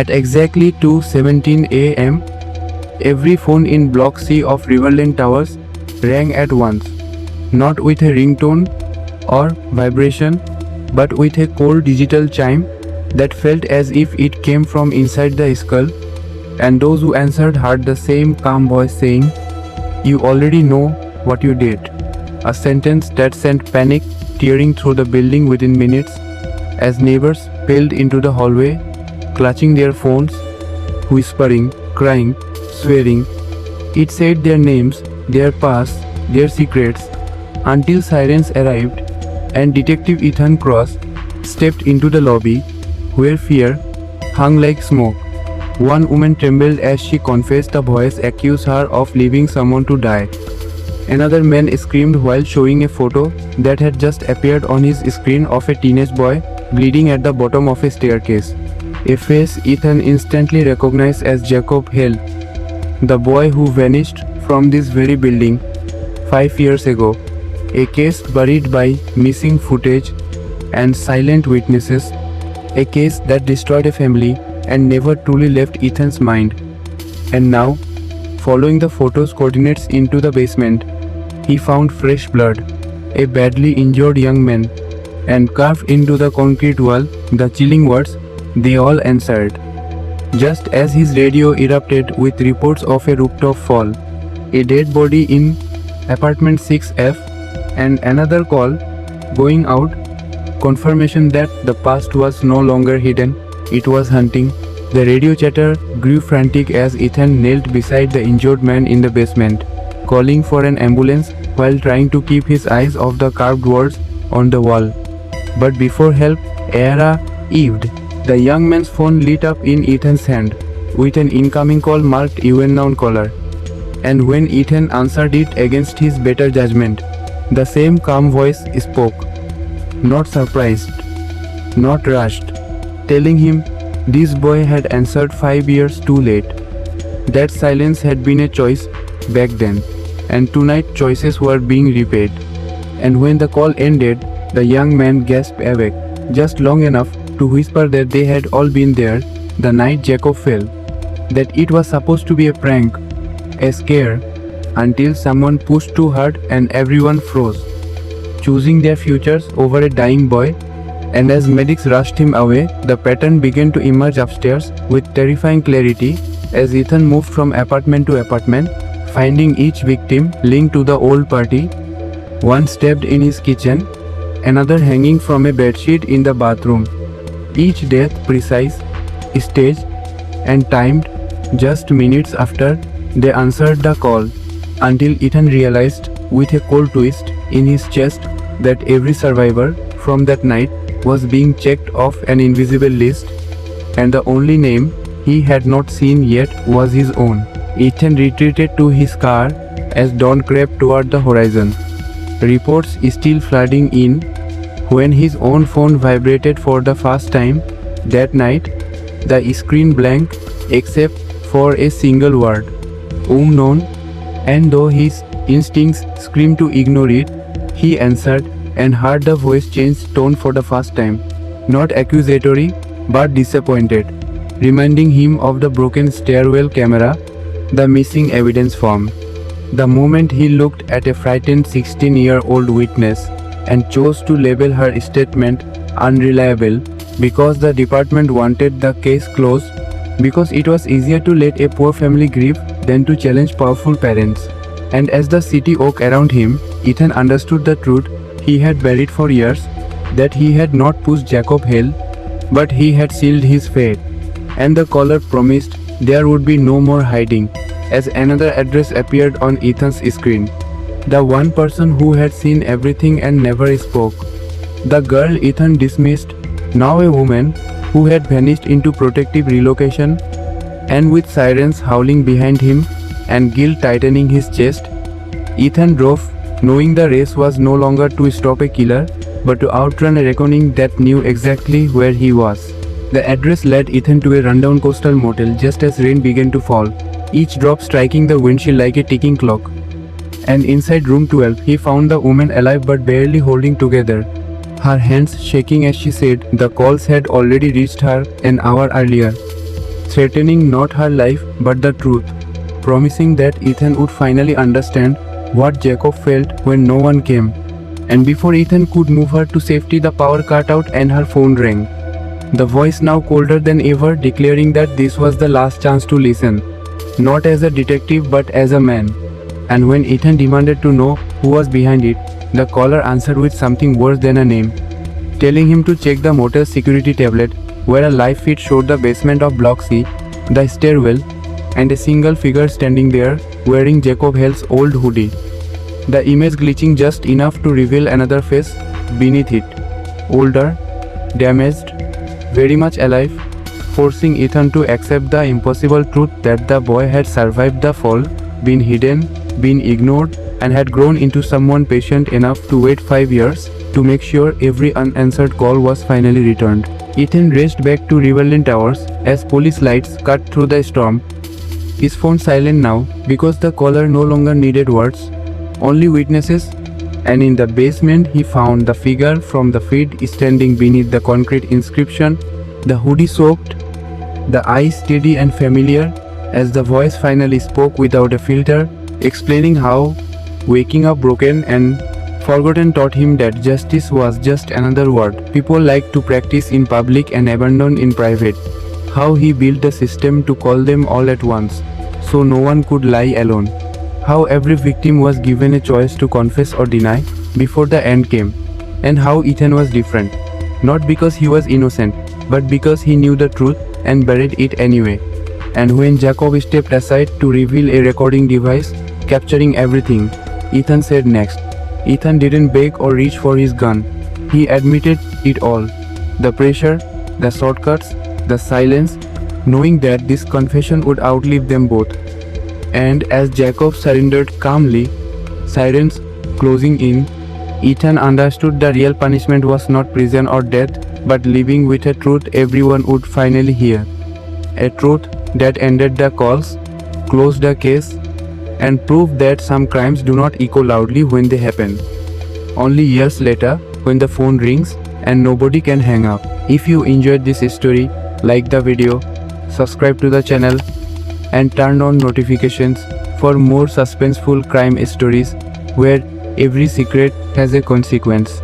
At exactly 2:17 a.m., every phone in Block C of Riverland Towers rang at once, not with a ringtone or vibration, but with a cold digital chime that felt as if it came from inside the skull, and those who answered heard the same calm voice saying, "You already know what you did." A sentence that sent panic tearing through the building within minutes as neighbors spilled into the hallway, clutching their phones, whispering, crying, swearing. It said their names, their past, their secrets, until sirens arrived and Detective Ethan Cross stepped into the lobby, where fear hung like smoke. One woman trembled as she confessed a voice accused her of leaving someone to die. Another man screamed while showing a photo that had just appeared on his screen of a teenage boy bleeding at the bottom of a staircase. A face Ethan instantly recognized as Jacob Hale, the boy who vanished from this very building 5 years ago. A case buried by missing footage and silent witnesses. A case that destroyed a family and never truly left Ethan's mind. And now, following the photo's coordinates into the basement, he found fresh blood, a badly injured young man, and carved into the concrete wall the chilling words, "They all answered." Just as his radio erupted with reports of a rooftop fall, a dead body in apartment 6F, and another call going out, confirmation that the past was no longer hidden, it was hunting. The radio chatter grew frantic as Ethan knelt beside the injured man in the basement, calling for an ambulance while trying to keep his eyes off the carved words on the wall. But before help arrived, the young man's phone lit up in Ethan's hand with an incoming call marked unknown caller. And when Ethan answered it against his better judgment, the same calm voice spoke, not surprised, not rushed, telling him this boy had answered 5 years too late. That silence had been a choice back then, and tonight choices were being repaid. And when the call ended, the young man gasped awake, just long enough to whisper that they had all been there the night Jacob fell, that it was supposed to be a prank, a scare, until someone pushed too hard and everyone froze, choosing their futures over a dying boy. And as medics rushed him away, the pattern began to emerge upstairs with terrifying clarity as Ethan moved from apartment to apartment, finding each victim linked to the old party, one stabbed in his kitchen, another hanging from a bedsheet in the bathroom. Each death precise, staged, and timed just minutes after they answered the call, until Ethan realized with a cold twist in his chest that every survivor from that night was being checked off an invisible list, and the only name he had not seen yet was his own. Ethan retreated to his car as dawn crept toward the horizon, reports still flooding in, when his own phone vibrated for the first time that night, the screen blank except for a single word, unknown, and though his instincts screamed to ignore it, he answered and heard the voice change tone for the first time, not accusatory but disappointed, reminding him of the broken stairwell camera, the missing evidence form. The moment he looked at a frightened 16-year-old witness and chose to label her statement unreliable because the department wanted the case closed, because it was easier to let a poor family grieve than to challenge powerful parents. And as the city woke around him, Ethan understood the truth he had buried for years, that he had not pushed Jacob Hale, but he had sealed his fate. And the caller promised there would be no more hiding, as another address appeared on Ethan's screen. The one person who had seen everything and never spoke. The girl Ethan dismissed, now a woman who had vanished into protective relocation, and with sirens howling behind him and guilt tightening his chest, Ethan drove, knowing the race was no longer to stop a killer, but to outrun a reckoning that knew exactly where he was. The address led Ethan to a rundown coastal motel just as rain began to fall, each drop striking the windshield like a ticking clock. And inside room 12, he found the woman alive but barely holding together, her hands shaking as she said the calls had already reached her an hour earlier. threatening not her life but the truth, promising that Ethan would finally understand what Jacob felt when no one came. And before Ethan could move her to safety, the power cut out and her phone rang. The voice, now colder than ever, declaring that this was the last chance to listen, not as a detective but as a man. And when Ethan demanded to know who was behind it, the caller answered with something worse than a name, telling him to check the motel's security tablet, where a live feed showed the basement of Block C, the stairwell, and a single figure standing there wearing Jacob Hell's old hoodie. The image glitching just enough to reveal another face beneath it, older, damaged, very much alive, forcing Ethan to accept the impossible truth that the boy had survived the fall, been hidden, been ignored, and had grown into someone patient enough to wait 5 years to make sure every unanswered call was finally returned. Ethan raced back to Riverland Towers as police lights cut through the storm, his phone silent now because the caller no longer needed words, only witnesses, and in the basement he found the figure from the feed standing beneath the concrete inscription, the hoodie soaked, the eyes steady and familiar, as the voice finally spoke without a filter, explaining how waking up broken and forgotten taught him that justice was just another word people like to practice in public and abandon in private, how he built a system to call them all at once, so no one could lie alone, how every victim was given a choice to confess or deny before the end came, and how Ethan was different, not because he was innocent, but because he knew the truth and buried it anyway. And when Jacob stepped aside to reveal a recording device capturing everything Ethan said next, Ethan didn't beg or reach for his gun. He admitted it all. The pressure, the shortcuts, the silence, knowing that this confession would outlive them both. And as Jacob surrendered calmly, sirens closing in, Ethan understood the real punishment was not prison or death, but living with a truth everyone would finally hear. A truth that ended the calls, closed the case, and proved that some crimes do not echo loudly when they happen. Only years later, when the phone rings and nobody can hang up. If you enjoyed this story, like the video, subscribe to the channel, and turn on notifications for more suspenseful crime stories where every secret has a consequence.